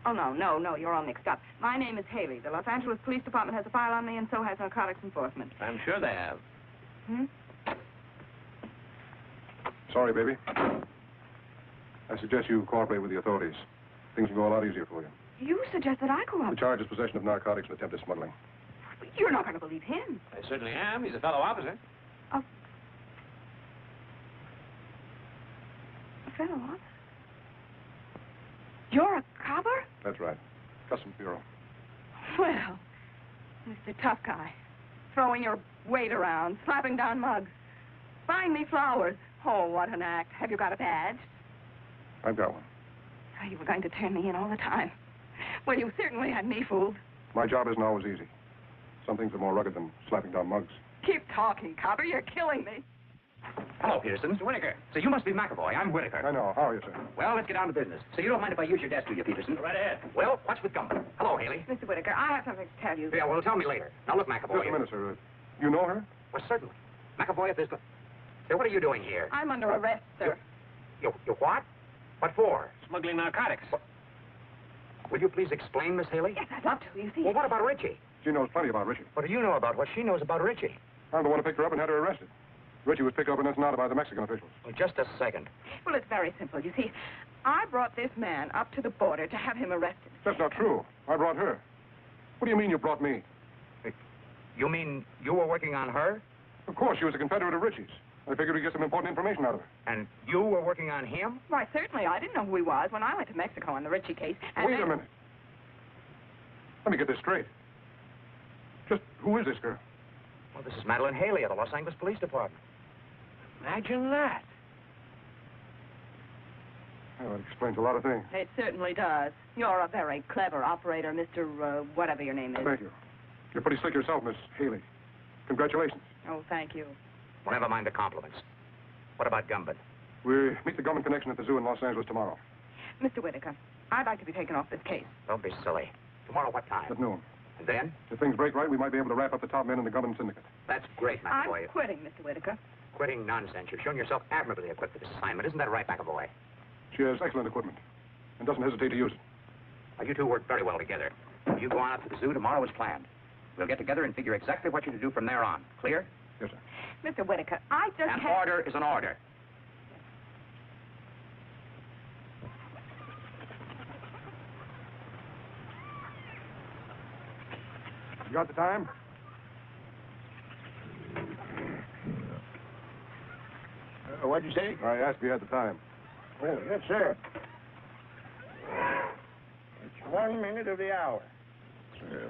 Oh, no, you're all mixed up. My name is Haley. The Los Angeles Police Department has a file on me, and so has narcotics enforcement. I'm sure they have. Hmm? Sorry, baby. I suggest you cooperate with the authorities. Things can go a lot easier for you. You suggest that I The cooperate? charge is possession of narcotics and attempted smuggling. You're not going to believe him. I certainly am. He's a fellow officer. A fellow officer? You're a copper? That's right. Customs Bureau. Well, Mr. Tough Guy. Throwing your weight around, slapping down mugs. Buying me flowers. Oh, what an act. Have you got a badge? I've got one. Oh, you were going to turn me in all the time. Well, you certainly had me fooled. My job isn't always easy. Some things are more rugged than slapping down mugs. Keep talking, copper. You're killing me. Hello, Peterson. Mr. Whitaker. So you must be McAvoy. I'm Whitaker. I know. How are you, sir? Well, let's get down to business. So you don't mind if I use your desk, do you, Peterson? Right ahead. Well, what's with Gumbo? Hello, Haley. Mr. Whitaker, I have something to tell you. Yeah, well, tell me later. Now, look, McAvoy. Just a minute, sir. You know her? Well, certainly. McAvoy, if there's... Say, what are you doing here? I'm under arrest, sir. You what? What for? Smuggling narcotics. What? Will you please explain, Miss Haley? Yes, I'd love to, you see. Well, what about Richie? She knows plenty about Richie. What do you know about what she knows about Richie? I'm the one who picked her up and had her arrested. Richie was picked up in Ensenada by the Mexican officials. Well, just a second. Well, it's very simple. You see, I brought this man up to the border to have him arrested. That's not true. I brought her. What do you mean you brought me? You mean you were working on her? Of course, she was a Confederate of Richie's. I figured we'd get some important information out of her. And you were working on him? Why, certainly. I didn't know who he was when I went to Mexico on the Richie case. And Wait a minute. Let me get this straight. Just who is this girl? Well, this is Madeline Haley of the Los Angeles Police Department. Imagine that. Well, it explains a lot of things. It certainly does. You're a very clever operator, Mr. Whatever your name is. Thank you. You're pretty slick yourself, Miss Haley. Congratulations. Oh, thank you. Well, never mind the compliments. What about Gumbin? We meet the government connection at the zoo in Los Angeles tomorrow. Mr. Whitaker, I'd like to be taken off this case. Don't be silly. Tomorrow what time? At noon. And then? If things break right, we might be able to wrap up the top men in the government syndicate. That's great, McAvoy. I'm quitting, Mr. Whitaker. Quitting nonsense. You've shown yourself admirably equipped for this assignment. Isn't that right, McAvoy? She has excellent equipment and doesn't hesitate to use it. Well, you two work very well together. You go on up to the zoo tomorrow as planned. We'll get together and figure exactly what you're to do from there on. Clear? Yes, sir. Mr. Whitaker, I just An order is an order. You got the time? What'd you say? I asked if you had the time. Well, yes, sir. It's 1 minute of the hour.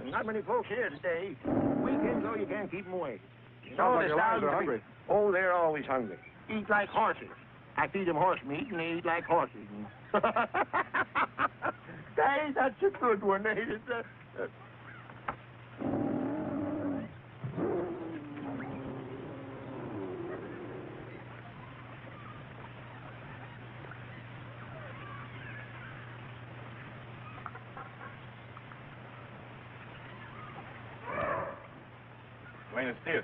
Not many folks here today. Weekends, though, you can't keep them away. Sounds like your lions are hungry. Oh, they're always hungry. Eat like horses. I feed them horse meat, and they eat like horses. Hey, that's a good one, ain't it? kind of stiff.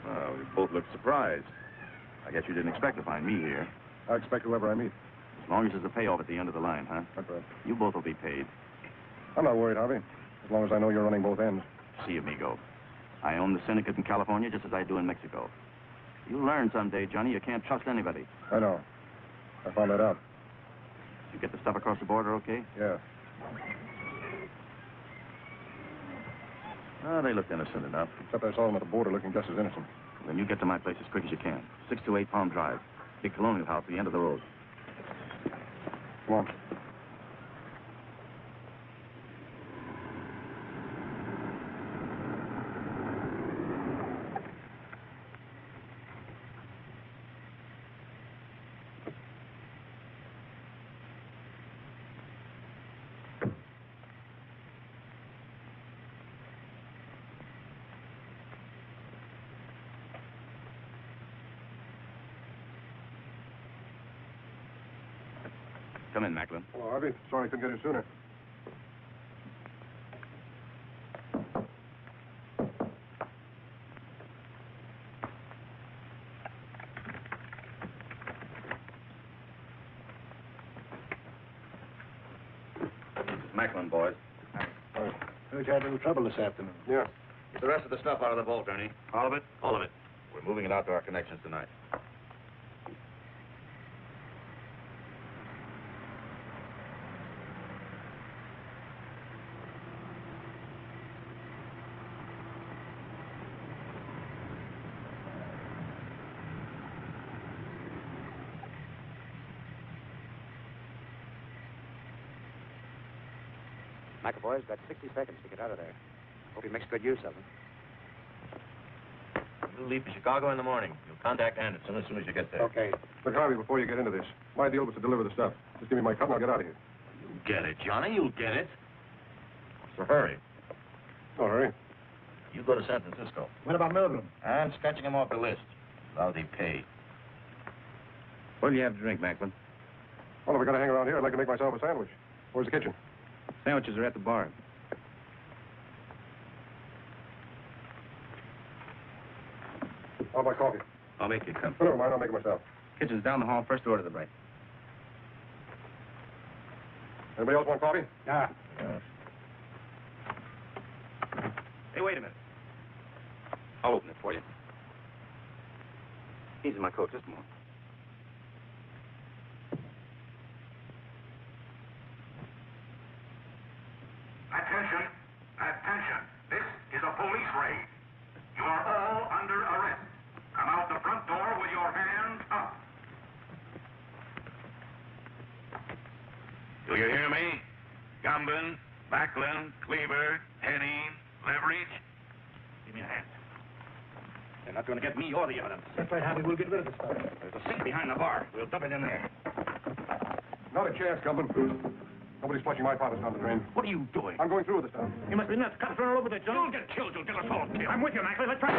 Well, you both look surprised. I guess you didn't expect to find me here. I expect whoever I meet. As long as there's a payoff at the end of the line, huh? That's right. You both will be paid. I'm not worried, Harvey. As long as I know you're running both ends. See, amigo. I own the syndicate in California just as I do in Mexico. You'll learn someday, Johnny, you can't trust anybody. I know. I found that out. You get the stuff across the border okay? Yeah. Oh, they looked innocent enough. Except I saw them at the border looking just as innocent. Then you get to my place as quick as you can. 628 Palm Drive. Big colonial house at the end of the road. Come on. Come in, Macklin. Hello, Harvey. Sorry I couldn't get in sooner. Macklin, boys. Heard you had a little trouble this afternoon. Yeah. Get the rest of the stuff out of the vault, Ernie. All of it? All of it. We're moving it out to our connections tonight. McAvoy's got 60 seconds to get out of there. Hope he makes good use of them. We'll leave for Chicago in the morning. You'll contact Anderson as soon as you get there. Okay. Look, Harvey, before you get into this, my deal was to deliver the stuff. Just give me my cut and I'll get out of here. You'll get it, Johnny. You'll get it. So hurry. No hurry. You go to San Francisco. What about Milgram? I'm scratching him off the list. Lousy pay. What'll you have to drink, Macklin? Well, if I gotta hang around here, I'd like to make myself a sandwich. Where's the kitchen? Sandwiches are at the bar. I'll buy coffee. I'll make you come. No, never mind. I'll make it myself. Kitchen's down the hall, first door to the right. Anybody else want coffee? Yeah. Hey, wait a minute. I'll open it for you. Easy, my coat, just a moment. Attention, attention. This is a police raid. You are all under arrest. Come out the front door with your hands up. Do you hear me? Gumbin, Macklin, Cleaver, Henning, Leverage. Give me a hand. They're not going to get me or the evidence. That's right, Harvey. We'll get rid of the stuff. There's a sink behind the bar. We'll dump it in there. Not a chance, Gumbin. Nobody's flushing my pockets down the drain. What are you doing? I'm going through with the stuff. You must be nuts. Cut thrown all over the Johnny. You'll get killed. You'll get us all killed. I'm with you, Macklin. Let's try.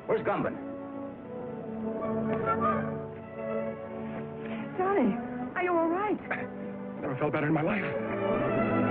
Where's Gumbin? Johnny, are you all right? Never felt better in my life.